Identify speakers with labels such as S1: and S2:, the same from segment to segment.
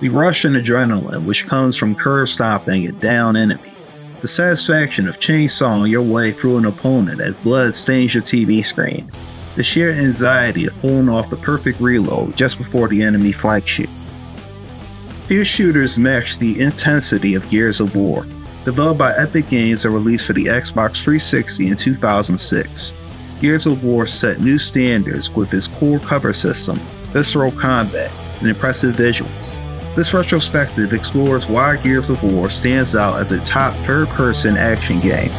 S1: The rush and adrenaline which comes from curve stomping a down enemy. The satisfaction of chainsawing your way through an opponent as blood stains your TV screen. The sheer anxiety of pulling off the perfect reload just before the enemy flanks you. Few shooters match the intensity of Gears of War. Developed by Epic Games and released for the Xbox 360 in 2006. Gears of War set new standards with its core cover system, visceral combat, and impressive visuals. This retrospective explores why Gears of War stands out as a top third-person action game.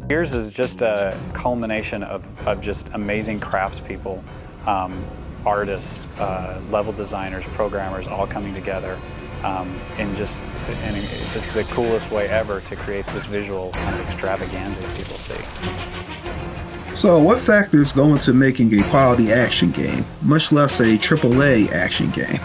S2: Gears is just a culmination of just amazing craftspeople, artists, level designers, programmers all coming together in just the coolest way ever to create this visual kind of extravaganza that people see.
S1: So what factors go into making a quality action game, much less a AAA action game?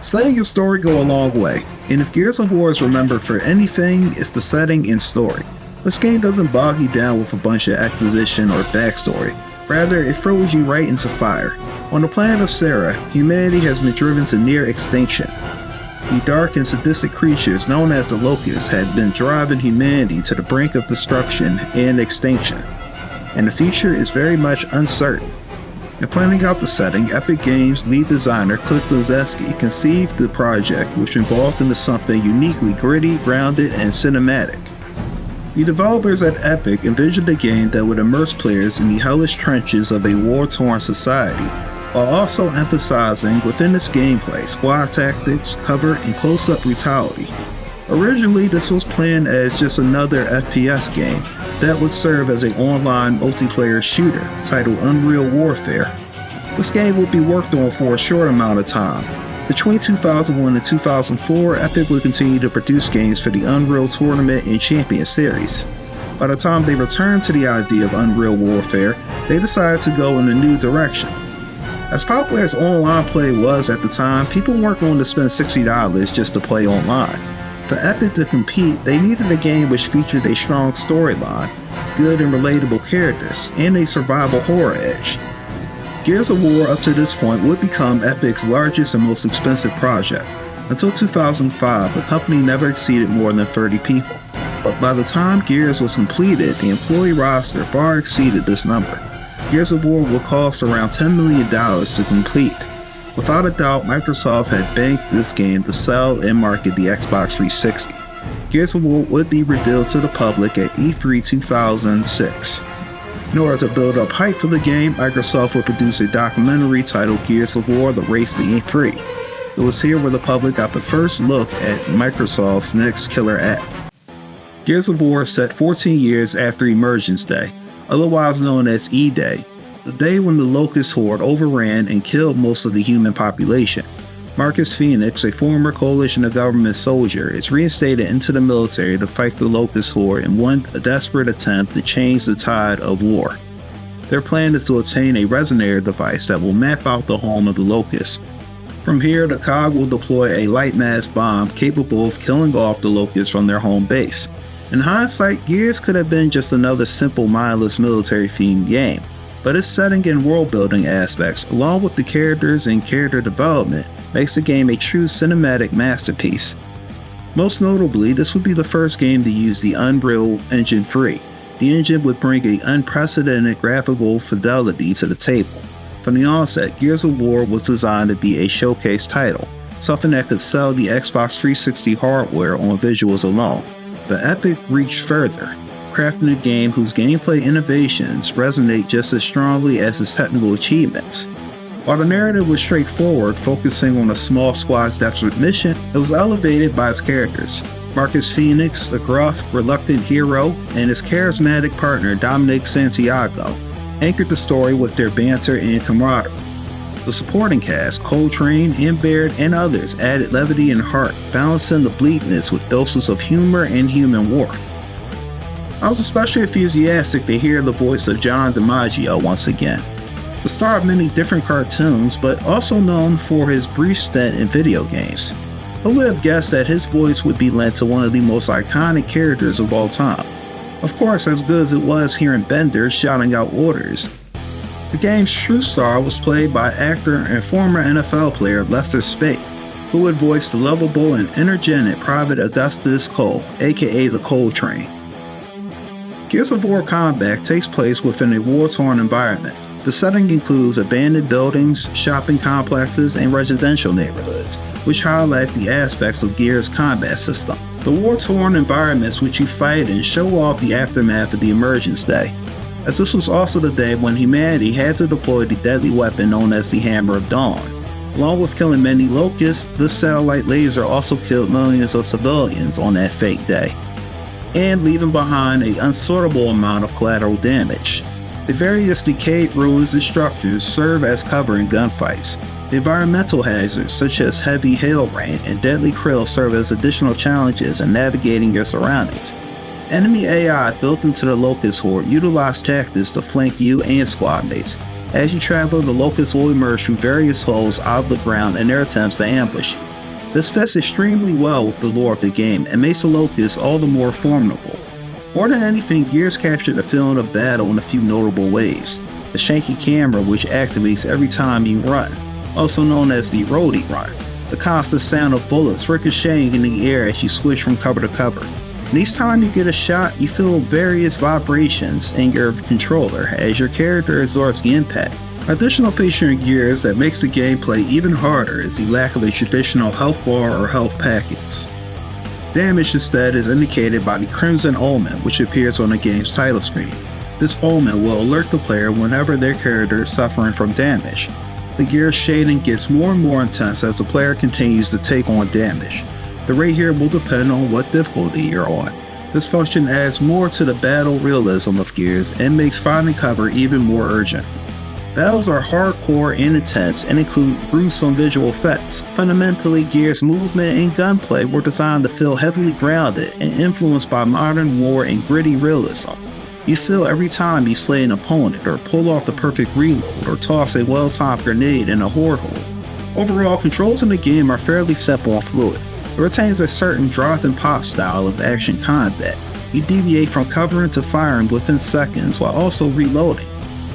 S1: Setting and story go a long way, and if Gears of War is remembered for anything, it's the setting and story. This game doesn't bog you down with a bunch of exposition or backstory. Rather, it throws you right into fire. On the planet of Sarah, humanity has been driven to near extinction. The dark and sadistic creatures known as the Locusts had been driving humanity to the brink of destruction and extinction. And the future is very much uncertain. In planning out the setting, Epic Games lead designer Cliff Bleszinski conceived the project, which evolved into something uniquely gritty, grounded, and cinematic. The developers at Epic envisioned a game that would immerse players in the hellish trenches of a war-torn society, while also emphasizing within its gameplay squad tactics, cover, and close-up brutality. Originally, this was planned as just another FPS game that would serve as an online multiplayer shooter titled Unreal Warfare. This game would be worked on for a short amount of time. Between 2001 and 2004, Epic would continue to produce games for the Unreal Tournament and Champion series. By the time they returned to the idea of Unreal Warfare, they decided to go in a new direction. As popular as online play was at the time, people weren't going to spend $60 just to play online. For Epic to compete, they needed a game which featured a strong storyline, good and relatable characters, and a survival horror edge. Gears of War up to this point would become Epic's largest and most expensive project. Until 2005, the company never exceeded more than 30 people. But by the time Gears was completed, the employee roster far exceeded this number. Gears of War would cost around $10 million to complete. Without a doubt, Microsoft had banked this game to sell and market the Xbox 360. Gears of War would be revealed to the public at E3 2006. In order to build up hype for the game, Microsoft would produce a documentary titled Gears of War: The Race to E3. It was here where the public got the first look at Microsoft's next killer app. Gears of War is set 14 years after Emergence Day, otherwise known as E-Day, the day when the Locust Horde overran and killed most of the human population. Marcus Phoenix, a former coalition of government soldier, is reinstated into the military to fight the Locust Horde in one desperate attempt to change the tide of war. Their plan is to obtain a resonator device that will map out the home of the Locusts. From here, the COG will deploy a light mass bomb capable of killing off the Locusts from their home base. In hindsight, Gears could have been just another simple mindless military-themed game, but its setting and world-building aspects, along with the characters and character development, makes the game a true cinematic masterpiece. Most notably, this would be the first game to use the Unreal Engine 3. The engine would bring an unprecedented graphical fidelity to the table. From the onset, Gears of War was designed to be a showcase title, something that could sell the Xbox 360 hardware on visuals alone. But Epic reached further, crafting a game whose gameplay innovations resonate just as strongly as its technical achievements. While the narrative was straightforward, focusing on a small squad's desperate mission, it was elevated by its characters. Marcus Phoenix, the gruff, reluctant hero, and his charismatic partner Dominic Santiago anchored the story with their banter and camaraderie. The supporting cast, Coltrane, Baird, and others added levity and heart, balancing the bleakness with doses of humor and human warmth. I was especially enthusiastic to hear the voice of John DiMaggio once again. The star of many different cartoons, but also known for his brief stint in video games. Who would have guessed that his voice would be lent to one of the most iconic characters of all time? Of course, as good as it was hearing Bender shouting out orders, the game's true star was played by actor and former NFL player Lester Speight, who would voice the lovable and energetic Private Augustus Cole, aka the Coltrane. Gears of War combat takes place within a war-torn environment. The setting includes abandoned buildings, shopping complexes, and residential neighborhoods, which highlight the aspects of Gears' combat system. The war-torn environments which you fight in show off the aftermath of the Emergence Day, as this was also the day when humanity had to deploy the deadly weapon known as the Hammer of Dawn. Along with killing many locusts, this satellite laser also killed millions of civilians on that fake day, and leaving behind an unsortable amount of collateral damage. The various decayed ruins and structures serve as cover in gunfights. The environmental hazards such as heavy hail rain and deadly krill serve as additional challenges in navigating your surroundings. Enemy AI built into the Locust Horde utilize tactics to flank you and squad mates. As you travel, the Locusts will emerge from various holes out of the ground in their attempts to ambush you. This fits extremely well with the lore of the game and makes the Locusts all the more formidable. More than anything, Gears captured the feeling of battle in a few notable ways. The shanky camera, which activates every time you run, also known as the roadie run. The constant sound of bullets ricocheting in the air as you switch from cover to cover. And each time you get a shot, you feel various vibrations in your controller as your character absorbs the impact. An additional feature in Gears that makes the gameplay even harder is the lack of a traditional health bar or health packets. Damage instead is indicated by the Crimson Omen, which appears on the game's title screen. This omen will alert the player whenever their character is suffering from damage. The Gears shading gets more and more intense as the player continues to take on damage. The rate here will depend on what difficulty you're on. This function adds more to the battle realism of Gears and makes finding cover even more urgent. Battles are hardcore and intense and include gruesome visual effects. Fundamentally, Gears' movement and gunplay were designed to feel heavily grounded and influenced by modern war and gritty realism. You feel every time you slay an opponent or pull off the perfect reload or toss a well-timed grenade in a horde hole. Overall, controls in the game are fairly simple and fluid. It retains a certain drop and pop style of action combat. You deviate from covering to firing within seconds while also reloading.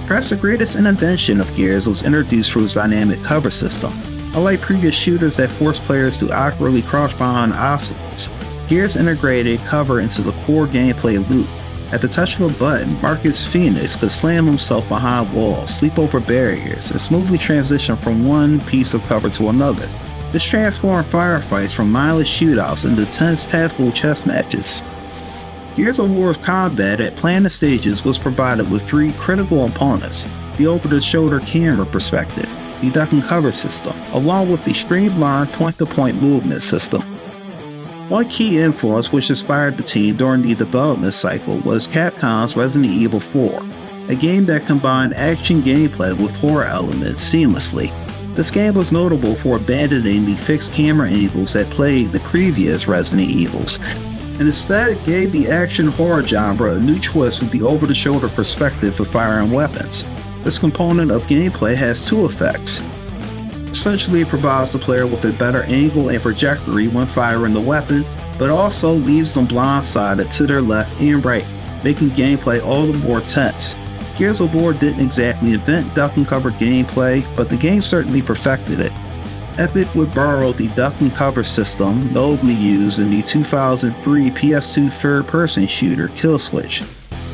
S1: Perhaps the greatest invention of Gears was introduced through its dynamic cover system. Unlike previous shooters that force players to awkwardly crouch behind obstacles, Gears integrated cover into the core gameplay loop. At the touch of a button, Marcus Phoenix could slam himself behind walls, sleep over barriers, and smoothly transition from one piece of cover to another. This transformed firefights from mindless shootouts into tense tactical chess matches. Gears of War's combat at planned stages was provided with three critical components: the over-the-shoulder camera perspective, the duck and cover system, along with the streamlined point-to-point movement system. One key influence which inspired the team during the development cycle was Capcom's Resident Evil 4, a game that combined action gameplay with horror elements seamlessly. This game was notable for abandoning the fixed camera angles that plagued the previous Resident Evils, and instead gave the action horror genre a new twist with the over-the-shoulder perspective for firing weapons. This component of gameplay has two effects. Essentially, it provides the player with a better angle and trajectory when firing the weapon, but also leaves them blindsided to their left and right, making gameplay all the more tense. Gears of War didn't exactly invent duck and cover gameplay, but the game certainly perfected it. Epic would borrow the duck and cover system nobly used in the 2003 PS2 third-person shooter Kill Switch.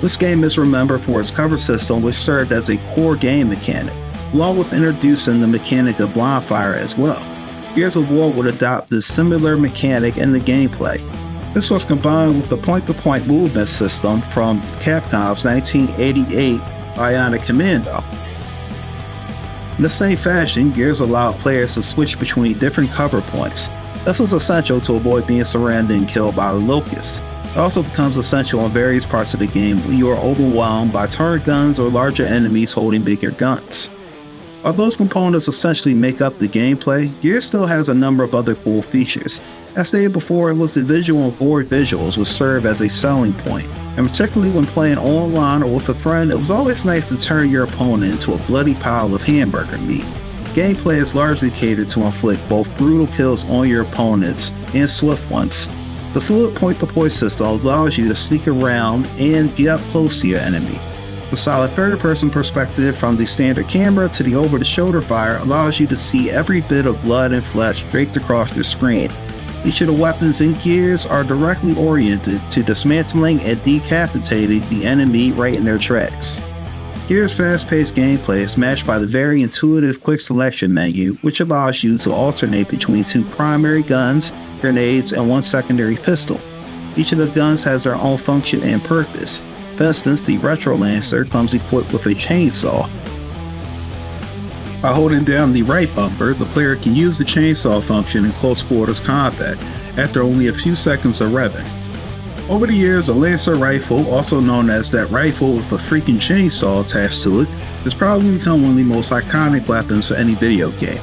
S1: This game is remembered for its cover system, which served as a core game mechanic, along with introducing the mechanic of blind fire as well. Gears of War would adopt this similar mechanic in the gameplay. This was combined with the point-to-point movement system from Capcom's 1988 Bionic Commando. In the same fashion, Gears allowed players to switch between different cover points. This is essential to avoid being surrounded and killed by the locusts. It also becomes essential in various parts of the game when you are overwhelmed by turret guns or larger enemies holding bigger guns. While those components essentially make up the gameplay, Gears still has a number of other cool features. As stated before, it was the visual and gory visuals which serve as a selling point, and particularly when playing online or with a friend, it was always nice to turn your opponent into a bloody pile of hamburger meat. Gameplay is largely catered to inflict both brutal kills on your opponents and swift ones. The fluid point-to-point system allows you to sneak around and get up close to your enemy. The solid third-person perspective from the standard camera to the over-the-shoulder fire allows you to see every bit of blood and flesh draped across your screen. Each of the weapons in Gears are directly oriented to dismantling and decapitating the enemy right in their tracks. Gears' fast-paced gameplay is matched by the very intuitive quick selection menu, which allows you to alternate between two primary guns, grenades, and one secondary pistol. Each of the guns has their own function and purpose. For instance, the Retro Lancer comes equipped with a chainsaw. By holding down the right bumper, the player can use the chainsaw function in close quarters combat after only a few seconds of revving. Over the years, a Lancer rifle, also known as that rifle with a freaking chainsaw attached to it, has probably become one of the most iconic weapons for any video game.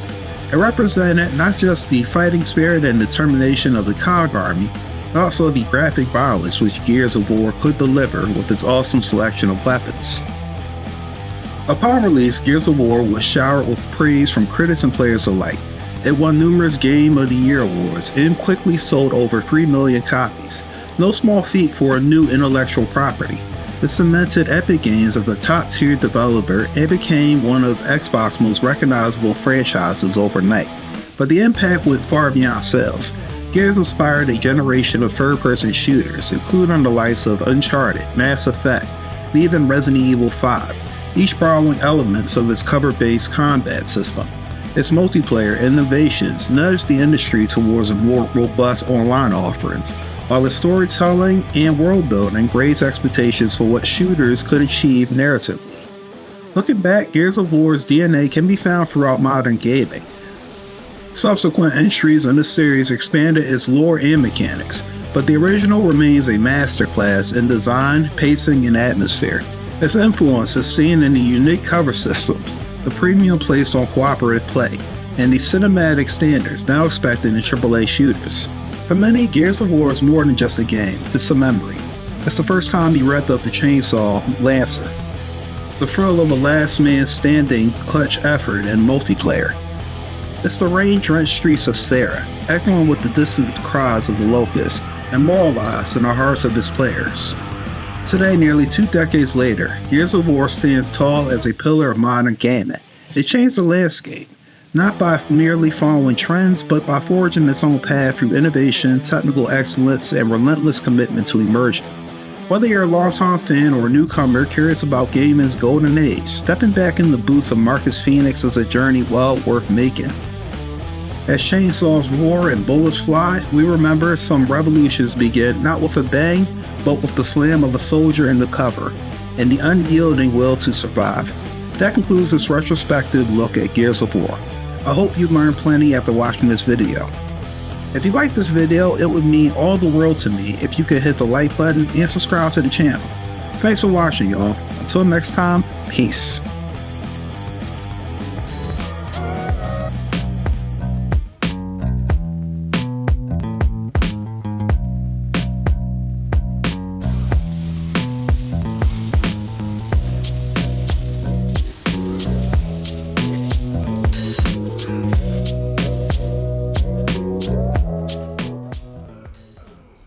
S1: It represented not just the fighting spirit and determination of the COG Army, but also the graphic violence which Gears of War could deliver with its awesome selection of weapons. Upon release, Gears of War was showered with praise from critics and players alike. It won numerous Game of the Year awards and quickly sold over 3 million copies. No small feat for a new intellectual property. It cemented Epic Games as a top-tier developer and became one of Xbox's most recognizable franchises overnight. But the impact went far beyond sales. Gears inspired a generation of third-person shooters, including the likes of Uncharted, Mass Effect, and even Resident Evil 5, each borrowing elements of its cover-based combat system. Its multiplayer innovations nudged the industry towards more robust online offerings, while its storytelling and world-building raised expectations for what shooters could achieve narratively. Looking back, Gears of War's DNA can be found throughout modern gaming. Subsequent entries in the series expanded its lore and mechanics, but the original remains a masterclass in design, pacing, and atmosphere. Its influence is seen in the unique cover systems, the premium placed on cooperative play, and the cinematic standards now expected in AAA shooters. For many, Gears of War is more than just a game, it's a memory. It's the first time you revved up the chainsaw Lancer, the thrill of a last man standing clutch effort in multiplayer. It's the rain-drenched streets of Sarah, echoing with the distant cries of the locusts, and moralized in the hearts of its players. Today, nearly 2 decades later, Gears of War stands tall as a pillar of modern gaming. It changed the landscape, not by merely following trends, but by forging its own path through innovation, technical excellence, and relentless commitment to immersion. Whether you're a longtime fan or a newcomer curious about gaming's golden age, stepping back in the boots of Marcus Phoenix is a journey well worth making. As chainsaws roar and bullets fly, we remember some revolutions begin not with a bang, but with the slam of a soldier in the cover, and the unyielding will to survive. That concludes this retrospective look at Gears of War. I hope you learned plenty after watching this video. If you liked this video, it would mean all the world to me if you could hit the like button and subscribe to the channel. Thanks for watching, y'all. Until next time, peace.